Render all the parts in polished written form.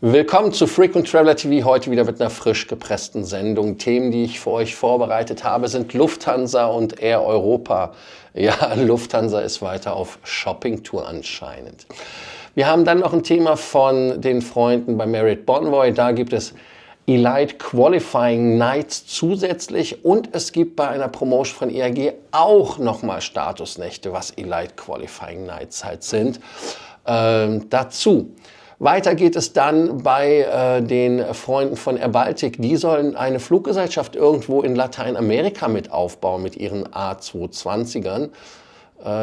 Willkommen zu Frequent Traveler TV, heute wieder mit einer frisch gepressten Sendung. Themen, die ich für euch vorbereitet habe, sind Lufthansa und Air Europa. Ja, Lufthansa ist weiter auf Shoppingtour anscheinend. Wir haben dann noch ein Thema von den Freunden bei Marriott Bonvoy. Da gibt es Elite Qualifying Nights zusätzlich und es gibt bei einer Promotion von IAG auch nochmal Statusnächte, was Elite Qualifying Nights halt sind. Dazu. Weiter geht es dann bei den Freunden von Air Baltic. Die sollen eine Fluggesellschaft irgendwo in Lateinamerika mit aufbauen mit ihren A220ern.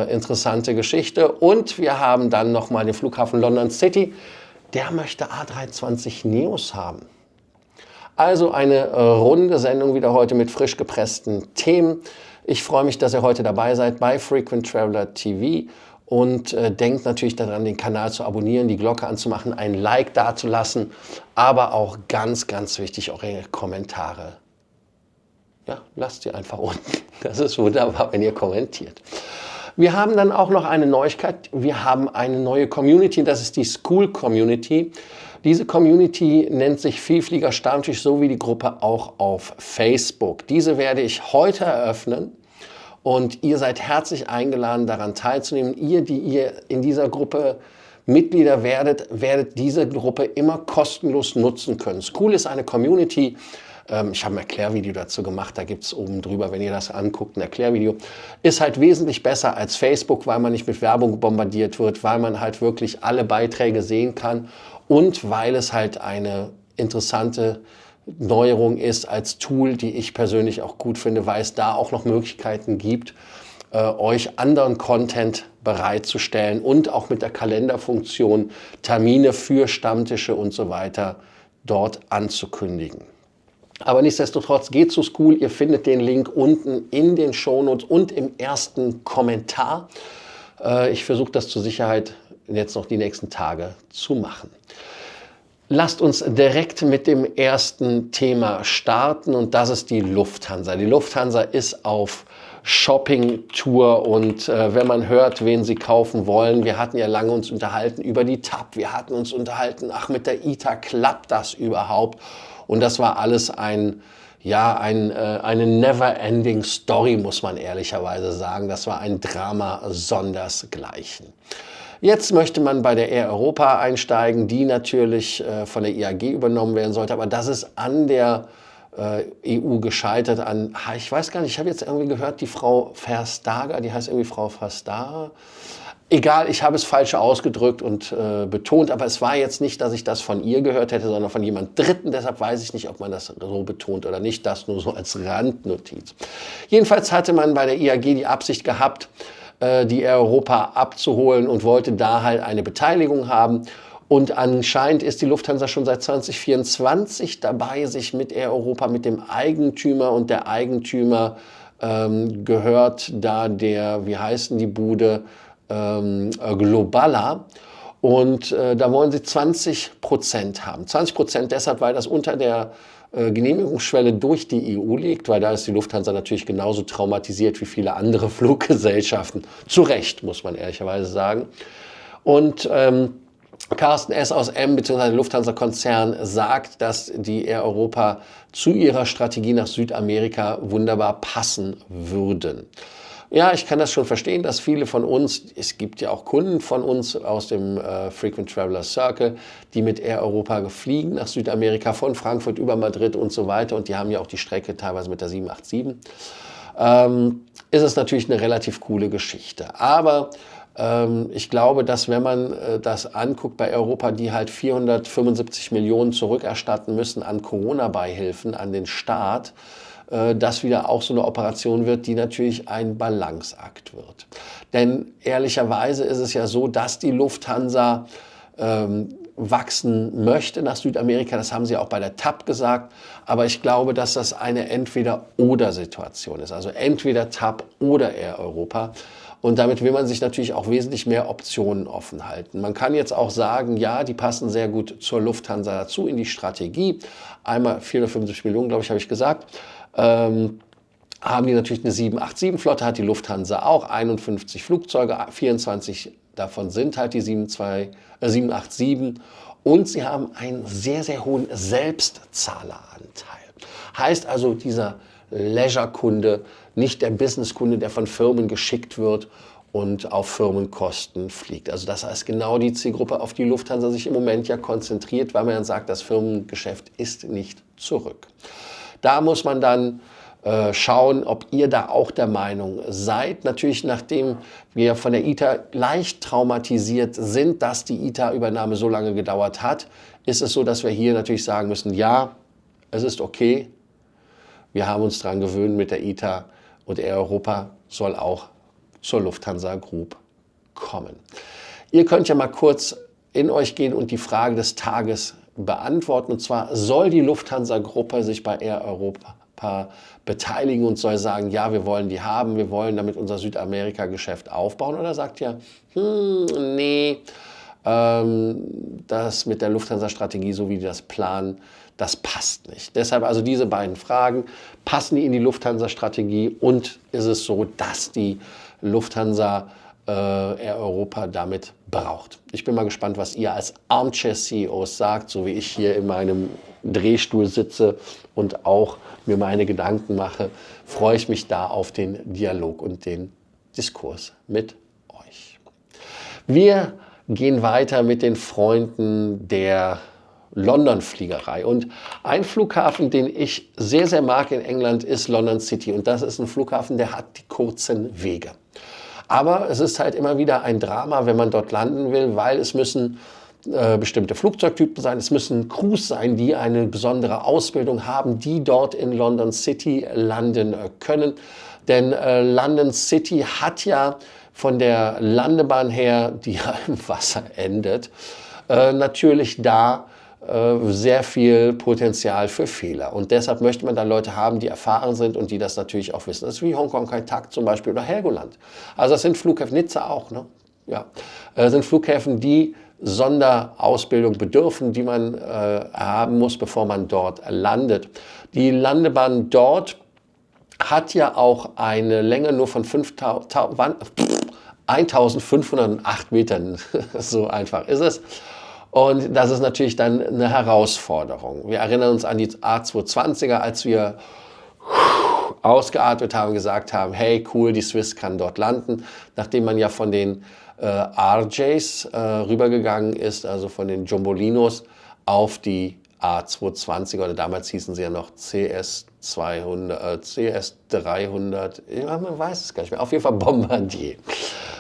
Interessante Geschichte. Und wir haben dann nochmal den Flughafen London City. Der möchte A320 Neos haben. Also eine runde Sendung wieder heute mit frisch gepressten Themen. Ich freue mich, dass ihr heute dabei seid bei Frequent Traveler TV. Und denkt natürlich daran, den Kanal zu abonnieren, die Glocke anzumachen, ein Like dazulassen, aber auch ganz, ganz wichtig, eure Kommentare. Ja, lasst sie einfach unten. Das ist wunderbar, wenn ihr kommentiert. Wir haben dann auch noch eine Neuigkeit. Wir haben eine neue Community, das ist die School Community. Diese Community nennt sich Vielflieger Stammtisch, so wie die Gruppe auch auf Facebook. Diese werde ich heute eröffnen. Und ihr seid herzlich eingeladen, daran teilzunehmen. Ihr, die ihr in dieser Gruppe Mitglieder werdet, werdet diese Gruppe immer kostenlos nutzen können. School ist eine Community. Ich habe ein Erklärvideo dazu gemacht, da gibt es oben drüber, wenn ihr das anguckt, ein Erklärvideo. Ist halt wesentlich besser als Facebook, weil man nicht mit Werbung bombardiert wird, weil man halt wirklich alle Beiträge sehen kann und weil es halt eine interessante Neuerung ist als Tool, die ich persönlich auch gut finde, weil es da auch noch Möglichkeiten gibt, euch anderen Content bereitzustellen und auch mit der Kalenderfunktion Termine für Stammtische und so weiter dort anzukündigen. Aber nichtsdestotrotz geht zu School, ihr findet den Link unten in den Shownotes und im ersten Kommentar. Ich versuche das zur Sicherheit jetzt noch die nächsten Tage zu machen. Lasst uns direkt mit dem ersten Thema starten und das ist die Lufthansa. Die Lufthansa ist auf Shopping-Tour und wenn man hört, wen sie kaufen wollen, wir hatten ja lange uns unterhalten über die TAP, wir hatten uns unterhalten, ach mit der ITA klappt das überhaupt? Und das war alles eine never-ending Story, muss man ehrlicherweise sagen. Das war ein Drama sondersgleichen. Jetzt möchte man bei der Air Europa einsteigen, die natürlich von der IAG übernommen werden sollte. Aber das ist an der EU gescheitert. Ich weiß gar nicht, ich habe jetzt irgendwie gehört, die Frau Verstager, die heißt irgendwie Frau Verstager. Egal, ich habe es falsch ausgedrückt und betont, aber es war jetzt nicht, dass ich das von ihr gehört hätte, sondern von jemand Dritten. Deshalb weiß ich nicht, ob man das so betont oder nicht. Das nur so als Randnotiz. Jedenfalls hatte man bei der IAG die Absicht gehabt, die Air Europa abzuholen und wollte da halt eine Beteiligung haben. Und anscheinend ist die Lufthansa schon seit 2024 dabei, sich mit Air Europa, mit dem Eigentümer und der Eigentümer gehört da der, wie heißt denn die Bude, Globala. Und da wollen sie 20% haben. 20% deshalb, weil das unter der Genehmigungsschwelle durch die EU liegt, weil da ist die Lufthansa natürlich genauso traumatisiert wie viele andere Fluggesellschaften. Zu Recht, muss man ehrlicherweise sagen. Und Carsten S. aus M bzw. Lufthansa-Konzern sagt, dass die Air Europa zu ihrer Strategie nach Südamerika wunderbar passen würden. Ja, ich kann das schon verstehen, dass viele von uns, es gibt ja auch Kunden von uns aus dem Frequent Traveler Circle, die mit Air Europa fliegen nach Südamerika von Frankfurt über Madrid und so weiter. Und die haben ja auch die Strecke teilweise mit der 787. Ist es natürlich eine relativ coole Geschichte. Aber ich glaube, dass wenn man das anguckt bei Europa, die halt 475 Millionen zurückerstatten müssen an Corona-Beihilfen an den Staat, das wieder auch so eine Operation wird, die natürlich ein Balanceakt wird. Denn ehrlicherweise ist es ja so, dass die Lufthansa wachsen möchte nach Südamerika. Das haben sie auch bei der TAP gesagt. Aber ich glaube, dass das eine Entweder-oder-Situation ist. Also entweder TAP oder Air Europa. Und damit will man sich natürlich auch wesentlich mehr Optionen offen halten. Man kann jetzt auch sagen, ja, die passen sehr gut zur Lufthansa dazu in die Strategie. Einmal 475 Millionen, glaube ich, habe ich gesagt. Haben die natürlich eine 787-Flotte, hat die Lufthansa auch, 51 Flugzeuge, 24 davon sind halt die 787 und sie haben einen sehr, sehr hohen Selbstzahleranteil. Heißt also, dieser Leisure-Kunde, nicht der Business-Kunde, der von Firmen geschickt wird und auf Firmenkosten fliegt. Also das heißt genau die Zielgruppe, auf die Lufthansa sich im Moment ja konzentriert, weil man dann sagt, das Firmengeschäft ist nicht zurück. Da muss man dann schauen, ob ihr da auch der Meinung seid. Natürlich, nachdem wir von der ITA leicht traumatisiert sind, dass die ITA-Übernahme so lange gedauert hat, ist es so, dass wir hier natürlich sagen müssen, ja, es ist okay, wir haben uns daran gewöhnt mit der ITA und Air Europa soll auch zur Lufthansa Group kommen. Ihr könnt ja mal kurz in euch gehen und die Frage des Tages beantworten. Und zwar, soll die Lufthansa-Gruppe sich bei Air Europa beteiligen und soll sagen, ja, wir wollen die haben, wir wollen damit unser Südamerika-Geschäft aufbauen? Oder sagt ihr, nee, das mit der Lufthansa-Strategie, so wie die das planen, das passt nicht. Deshalb also diese beiden Fragen, passen die in die Lufthansa-Strategie und ist es so, dass die Lufthansa Air Europa damit braucht? Ich bin mal gespannt, was ihr als Armchair-CEOs sagt, so wie ich hier in meinem Drehstuhl sitze und auch mir meine Gedanken mache, freue ich mich da auf den Dialog und den Diskurs mit euch. Wir gehen weiter mit den Freunden der London-Fliegerei. Und ein Flughafen, den ich sehr, sehr mag in England, ist London City. Und das ist ein Flughafen, der hat die kurzen Wege. Aber es ist halt immer wieder ein Drama, wenn man dort landen will, weil es müssen bestimmte Flugzeugtypen sein, es müssen Crews sein, die eine besondere Ausbildung haben, die dort in London City landen können. Denn London City hat ja von der Landebahn her, die ja im Wasser endet, natürlich da sehr viel Potenzial für Fehler. Und deshalb möchte man da Leute haben, die erfahren sind und die das natürlich auch wissen. Das ist wie Hongkong Kai Tak zum Beispiel oder Helgoland. Also das sind Flughäfen, Nizza auch, ne? Ja, sind Flughäfen, die Sonderausbildung bedürfen, die man haben muss, bevor man dort landet. Die Landebahn dort hat ja auch eine Länge nur von 1508 Metern. So einfach ist es. Und das ist natürlich dann eine Herausforderung. Wir erinnern uns an die A220er, als wir ausgeatmet haben, gesagt haben, hey cool, die Swiss kann dort landen, nachdem man ja von den RJs rübergegangen ist, also von den Jumbolinos auf die A220 oder damals hießen sie ja noch CS200, CS300, ja, man weiß es gar nicht mehr, auf jeden Fall Bombardier.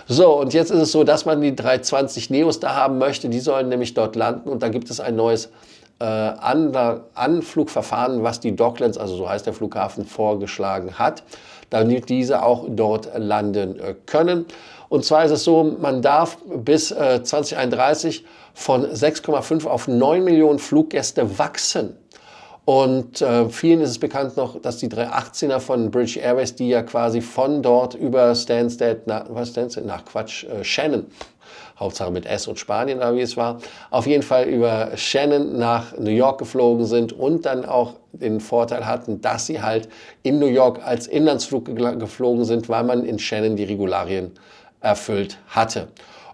So, und jetzt ist es so, dass man die 320 Neos da haben möchte, die sollen nämlich dort landen und da gibt es ein neues Anflugverfahren, was die Docklands, also so heißt der Flughafen, vorgeschlagen hat, damit diese auch dort landen können. Und zwar ist es so, man darf bis 2031 von 6,5 auf 9 Millionen Fluggäste wachsen. Und vielen ist es bekannt noch, dass die 318er von British Airways, die ja quasi von dort über Stansted Shannon, Hauptsache mit S und Spanien, oder wie es war, auf jeden Fall über Shannon nach New York geflogen sind und dann auch den Vorteil hatten, dass sie halt in New York als Inlandsflug geflogen sind, weil man in Shannon die Regularien erfüllt hatte.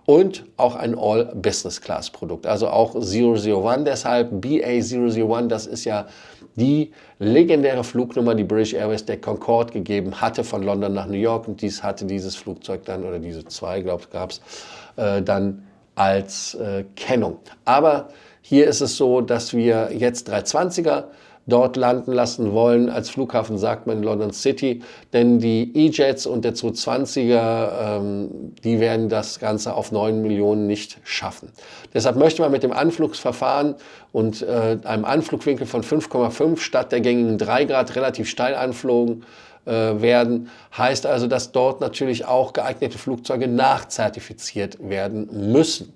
Und auch ein All-Business-Class-Produkt, also auch 001, deshalb BA001, das ist ja die legendäre Flugnummer, die British Airways der Concorde gegeben hatte von London nach New York und dies hatte dieses Flugzeug dann, oder diese zwei, glaube ich, gab es, dann als Kennung. Aber hier ist es so, dass wir jetzt 320er dort landen lassen wollen. Als Flughafen sagt man in London City, denn die E-Jets und der 220er, die werden das Ganze auf 9 Millionen nicht schaffen. Deshalb möchte man mit dem Anflugsverfahren und einem Anflugwinkel von 5,5 statt der gängigen 3 Grad relativ steil anflogen werden. Heißt also, dass dort natürlich auch geeignete Flugzeuge nachzertifiziert werden müssen.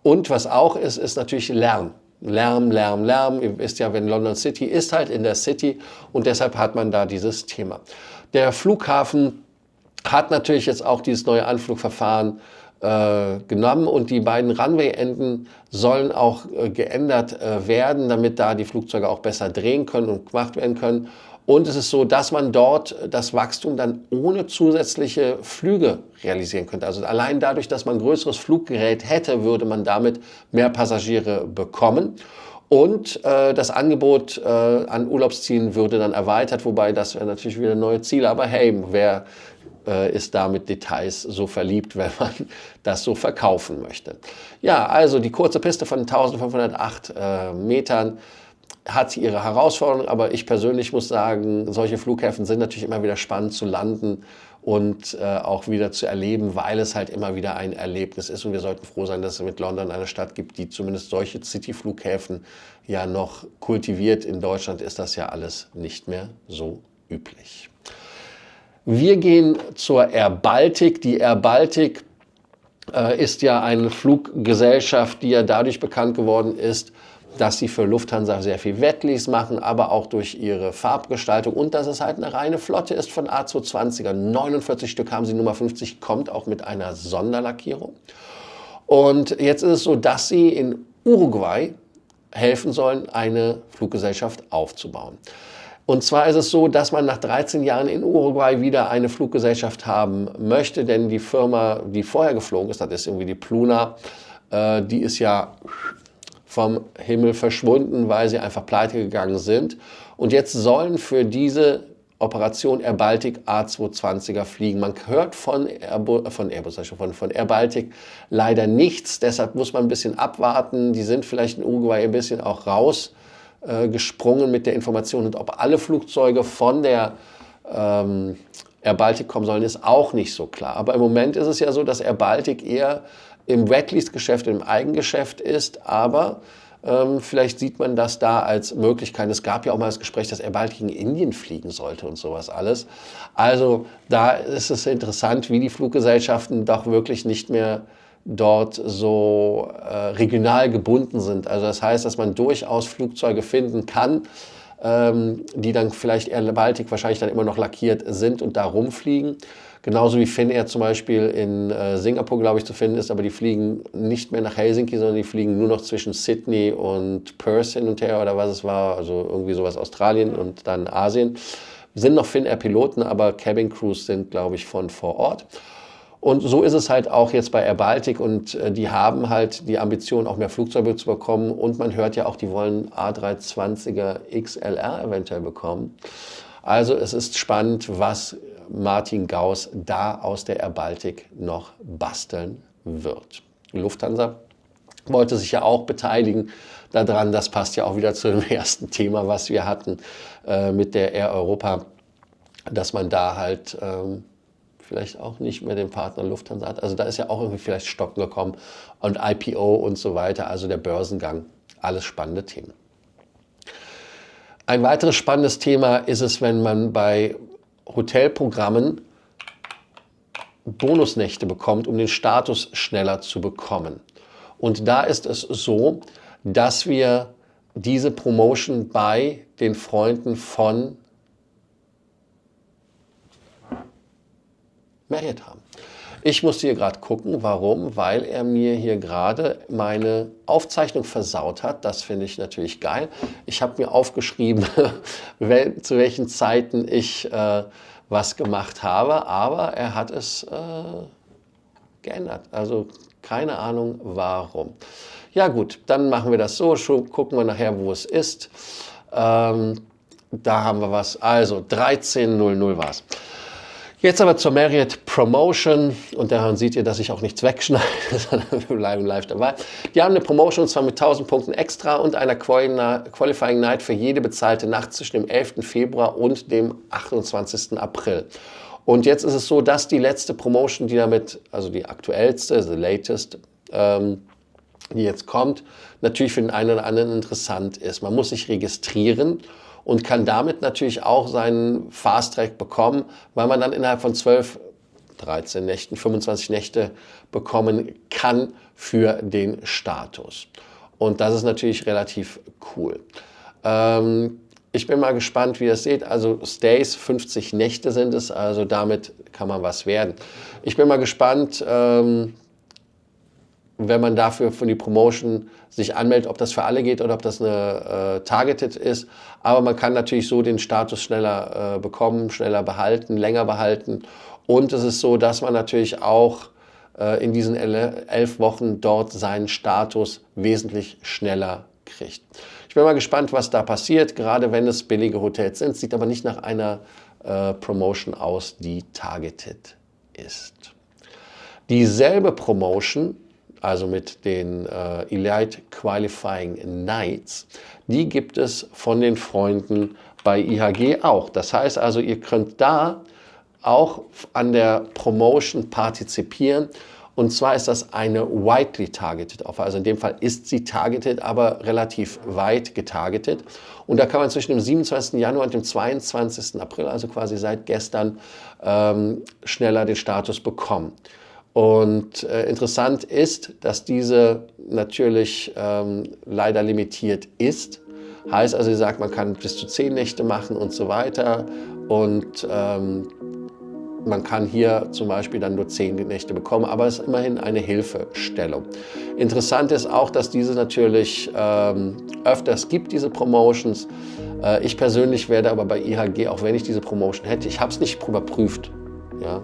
Und was auch ist, ist natürlich Lärm. Lärm. Ihr wisst ja, wenn London City ist halt in der City und deshalb hat man da dieses Thema. Der Flughafen hat natürlich jetzt auch dieses neue Anflugverfahren genommen und die beiden Runway-Enden sollen auch geändert werden, damit da die Flugzeuge auch besser drehen können und gemacht werden können. Und es ist so, dass man dort das Wachstum dann ohne zusätzliche Flüge realisieren könnte. Also allein dadurch, dass man ein größeres Fluggerät hätte, würde man damit mehr Passagiere bekommen. Und das Angebot an Urlaubszielen würde dann erweitert, wobei das wäre natürlich wieder neue Ziele. Aber hey, wer ist da mit Details so verliebt, wenn man das so verkaufen möchte? Ja, also die kurze Piste von 1508 Metern hat ihre Herausforderungen, aber ich persönlich muss sagen, solche Flughäfen sind natürlich immer wieder spannend zu landen und auch wieder zu erleben, weil es halt immer wieder ein Erlebnis ist. Und wir sollten froh sein, dass es mit London eine Stadt gibt, die zumindest solche City-Flughäfen ja noch kultiviert. In Deutschland ist das ja alles nicht mehr so üblich. Wir gehen zur Air Baltic. Die Air Baltic ist ja eine Fluggesellschaft, die ja dadurch bekannt geworden ist, dass sie für Lufthansa sehr viel Wettlease machen, aber auch durch ihre Farbgestaltung und dass es halt eine reine Flotte ist von A220er. 49 Stück haben sie, Nummer 50 kommt auch mit einer Sonderlackierung. Und jetzt ist es so, dass sie in Uruguay helfen sollen, eine Fluggesellschaft aufzubauen. Und zwar ist es so, dass man nach 13 Jahren in Uruguay wieder eine Fluggesellschaft haben möchte, denn die Firma, die vorher geflogen ist, das ist irgendwie die Pluna, die ist ja vom Himmel verschwunden, weil sie einfach pleite gegangen sind. Und jetzt sollen für diese Operation Air Baltic A220er fliegen. Man hört von Air Baltic leider nichts, deshalb muss man ein bisschen abwarten. Die sind vielleicht in Uruguay ein bisschen auch rausgesprungen mit der Information. Und ob alle Flugzeuge von der Air Baltic kommen sollen, ist auch nicht so klar. Aber im Moment ist es ja so, dass Air Baltic eher im Wetlease-Geschäft, im Eigengeschäft ist, aber vielleicht sieht man das da als Möglichkeit. Es gab ja auch mal das Gespräch, dass Air Baltic in Indien fliegen sollte und sowas alles. Also da ist es interessant, wie die Fluggesellschaften doch wirklich nicht mehr dort so regional gebunden sind. Also das heißt, dass man durchaus Flugzeuge finden kann, die dann vielleicht Air Baltic wahrscheinlich dann immer noch lackiert sind und da rumfliegen. Genauso wie Finnair zum Beispiel in Singapur, glaube ich, zu finden ist, aber die fliegen nicht mehr nach Helsinki, sondern die fliegen nur noch zwischen Sydney und Perth hin und her oder was es war, also irgendwie sowas Australien und dann Asien. Sind noch Finnair-Piloten, aber Cabin Crews sind, glaube ich, von vor Ort. Und so ist es halt auch jetzt bei Air Baltic und die haben halt die Ambition, auch mehr Flugzeuge zu bekommen und man hört ja auch, die wollen A320er XLR eventuell bekommen. Also es ist spannend, was Martin Gauss da aus der Air Baltic noch basteln wird. Lufthansa wollte sich ja auch beteiligen daran. Das passt ja auch wieder zu dem ersten Thema, was wir hatten mit der Air Europa, dass man da halt vielleicht auch nicht mehr den Partner Lufthansa hat. Also da ist ja auch irgendwie vielleicht Stocken gekommen und IPO und so weiter, also der Börsengang. Alles spannende Themen. Ein weiteres spannendes Thema ist es, wenn man bei Hotelprogrammen Bonusnächte bekommt, um den Status schneller zu bekommen. Und da ist es so, dass wir diese Promotion bei den Freunden von Marriott haben. Ich musste hier gerade gucken, warum? Weil er mir hier gerade meine Aufzeichnung versaut hat. Das finde ich natürlich geil. Ich habe mir aufgeschrieben, zu welchen Zeiten ich was gemacht habe, aber er hat es geändert. Also keine Ahnung warum. Ja gut, dann machen wir das so. Gucken wir nachher, wo es ist. Da haben wir was. Also 13:00 war es. Jetzt aber zur Marriott Promotion und daran seht ihr, dass ich auch nichts wegschneide, sondern wir bleiben live dabei. Die haben eine Promotion und zwar mit 1000 Punkten extra und einer Qualifying Night für jede bezahlte Nacht zwischen dem 11. Februar und dem 28. April. Und jetzt ist es so, dass die letzte Promotion, die damit, also die aktuellste, the latest, die jetzt kommt, natürlich für den einen oder anderen interessant ist. Man muss sich registrieren und kann damit natürlich auch seinen Fast Track bekommen, weil man dann innerhalb von 12, 13 Nächten, 25 Nächte bekommen kann für den Status. Und das ist natürlich relativ cool. Ich bin mal gespannt, wie ihr es seht. Also Stays, 50 Nächte sind es, also damit kann man was werden. Ich bin mal gespannt, wenn man dafür für die Promotion sich anmeldet, ob das für alle geht oder ob das eine Targeted ist. Aber man kann natürlich so den Status schneller bekommen, schneller behalten, länger behalten. Und es ist so, dass man natürlich auch in diesen 11 Wochen dort seinen Status wesentlich schneller kriegt. Ich bin mal gespannt, was da passiert, gerade wenn es billige Hotels sind. Sieht aber nicht nach einer Promotion aus, die targeted ist. Dieselbe Promotion, also mit den Elite Qualifying Nights, die gibt es von den Freunden bei IHG auch. Das heißt also, ihr könnt da auch an der Promotion partizipieren. Und zwar ist das eine widely targeted Offer. Also in dem Fall ist sie targeted, aber relativ weit getargetet. Und da kann man zwischen dem 27. Januar und dem 22. April, also quasi seit gestern, schneller den Status bekommen. Und interessant ist, dass diese natürlich leider limitiert ist. Heißt also, sie sagt, man kann bis zu 10 Nächte machen und so weiter. Und man kann hier zum Beispiel dann nur 10 Nächte bekommen, aber es ist immerhin eine Hilfestellung. Interessant ist auch, dass diese natürlich öfters gibt, diese Promotions. Ich persönlich werde aber bei IHG, auch wenn ich diese Promotion hätte, ich habe es nicht überprüft, ja,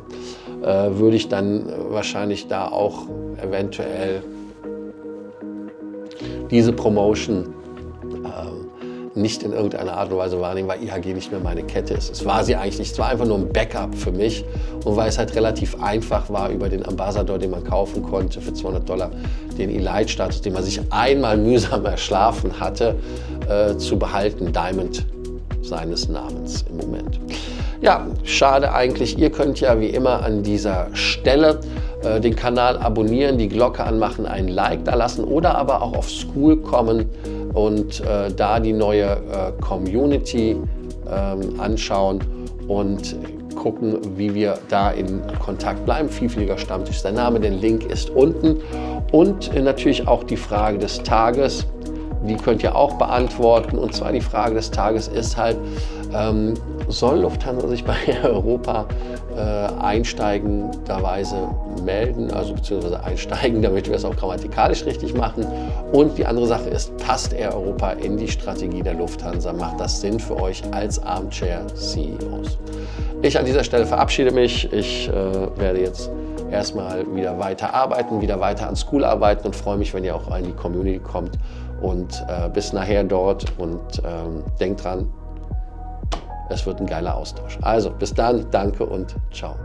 würde ich dann wahrscheinlich da auch eventuell diese Promotion nicht in irgendeiner Art und Weise wahrnehmen, weil IHG nicht mehr meine Kette ist. Es war sie eigentlich nicht, es war einfach nur ein Backup für mich und weil es halt relativ einfach war, über den Ambassador, den man kaufen konnte für $200, den Elite-Status, den man sich einmal mühsam erschlafen hatte, zu behalten, Diamond seines Namens im Moment. Ja, schade eigentlich. Ihr könnt ja wie immer an dieser Stelle den Kanal abonnieren, die Glocke anmachen, ein Like da lassen oder aber auch auf Skool kommen und da die neue Community anschauen und gucken, wie wir da in Kontakt bleiben. Vielfältiger Stammtisch ist der Name, der Link ist unten. Und natürlich auch die Frage des Tages, die könnt ihr auch beantworten. Und zwar die Frage des Tages ist halt, soll Lufthansa sich bei Europa einsteigenderweise melden, also beziehungsweise einsteigen, damit wir es auch grammatikalisch richtig machen. Und die andere Sache ist, passt Air Europa in die Strategie der Lufthansa? Macht das Sinn für euch als Armchair-CEOs? Ich an dieser Stelle verabschiede mich. Ich werde jetzt erstmal wieder weiter arbeiten, wieder weiter an Skool arbeiten und freue mich, wenn ihr auch in die Community kommt. Und bis nachher dort und denkt dran, es wird ein geiler Austausch. Also bis dann, danke und ciao.